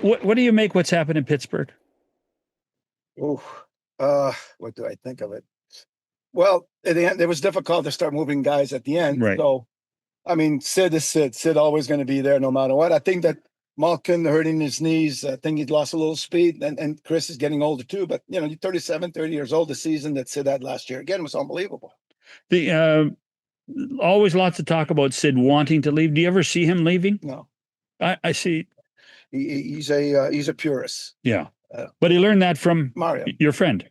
what do you make what's happened in Pittsburgh? Oh, what do I think of it? Well, at the end, it was difficult to start moving guys at the end. Right. So, I mean, Sid is Sid. Sid always going to be there no matter what. I think that Malkin hurting his knees. I think he's lost a little speed, and Chris is getting older too. But, you're 37, 30 years old. The season that Sid had last year, again, was unbelievable. The always lots of talk about Sid wanting to leave. Do you ever see him leaving? No. I see. He's a purist. Yeah. But he learned that from Mario, your friend.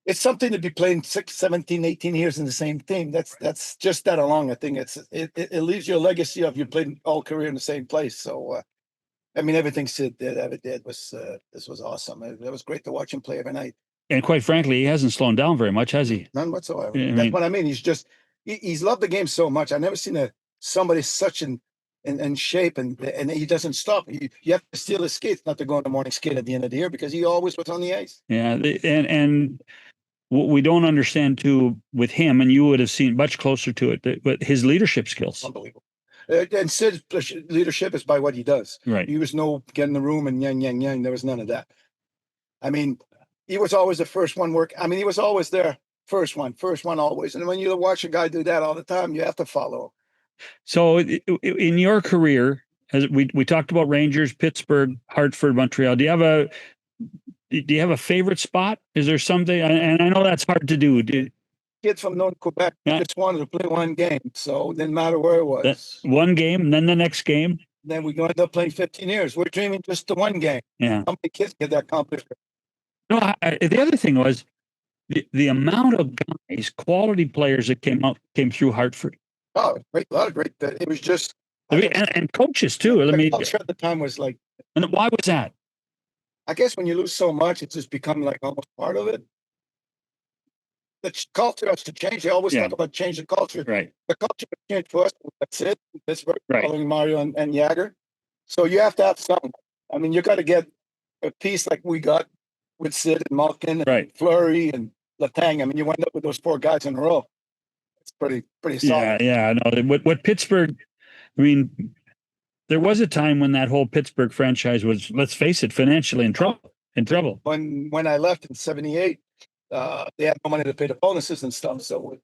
It's something to be playing 6, 17, 18 years in the same team. That's just that along. I think it leaves you a legacy of you played all career in the same place. So, I mean, everything Sid ever did was this was awesome. It was great to watch him play every night. And quite frankly, he hasn't slowed down very much, has he? None whatsoever. That's what I mean. He's loved the game so much. I've never seen somebody such in shape, and he doesn't stop. You have to steal his skates not to go on the morning skate at the end of the year because he always was on the ice. Yeah, and what we don't understand too with him, and you would have seen much closer to it, but his leadership skills. Unbelievable. And Sid's leadership is by what he does. Right. He was no get in the room and yang. There was none of that. I mean, he was always the first one work. I mean, he was always there. First one always. And when you watch a guy do that all the time, you have to follow. So in your career, as we talked about Rangers, Pittsburgh, Hartford, Montreal, do you have a favorite spot? Is there something, and I know that's hard to do. Kid from North Quebec just wanted to play one game, so it didn't matter where it was. That's one game, and then the next game. Then we're going to end up playing 15 years. We're dreaming just the one game. Yeah. How many kids get that accomplished? No, the other thing was the amount of guys, quality players that came through Hartford. Oh, great, a lot of great. It was just, and coaches too. I mean, culture at the time was like. And why was that? I guess when you lose so much, it's just become like almost part of it. The culture has to change. They always talk about change the culture. Right. The culture changed for us. That's it. Pittsburgh, following Mario and Jagger. So you have to have some. I mean, you got to get a piece like we got with Sid and Malkin and Fleury and Letang. I mean, you wind up with those 4 guys in a row. It's pretty solid. Yeah. I know what Pittsburgh. I mean, there was a time when that whole Pittsburgh franchise was, let's face it, financially in trouble. When I left in '78. They had no money to pay the bonuses and stuff, so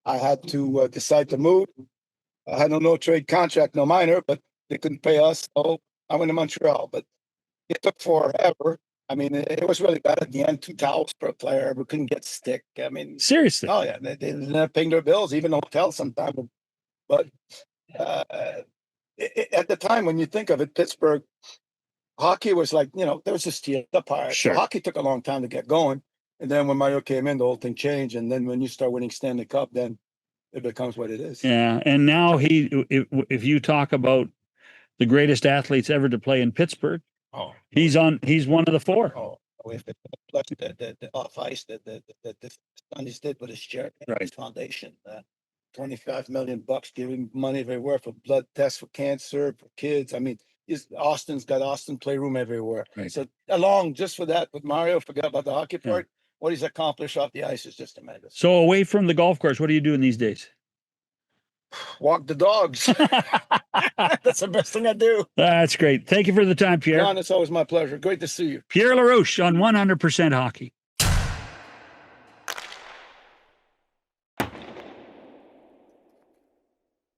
I had to decide to move. I had no trade contract, no minor, but they couldn't pay us, so I went to Montreal. But it took forever. I mean, it was really bad at the end. 2 towels per player. We couldn't get stick. I mean, seriously. Oh yeah, they ended up paying their bills, even hotels sometimes. But at the time, when you think of it, Pittsburgh hockey was like, there was just the Pirates. Sure. So hockey took a long time to get going. And then when Mario came in, the whole thing changed. And then when you start winning Stanley Cup, then it becomes what it is. Yeah. And now if you talk about the greatest athletes ever to play in Pittsburgh, he's one of the 4. Oh, plus the off ice that the Sundays did with his chair, his foundation, $25 million giving money everywhere for blood tests for cancer for kids. I mean, Austin's got Austin Playroom everywhere. Right. So along just for that with Mario, forget about the hockey part. What he's accomplished off the ice is just tremendous. So away from the golf course, what are you doing these days? Walk the dogs. That's the best thing I do. That's great. Thank you for the time, Pierre. John, it's always my pleasure. Great to see you. Pierre Larouche on 100% Hockey.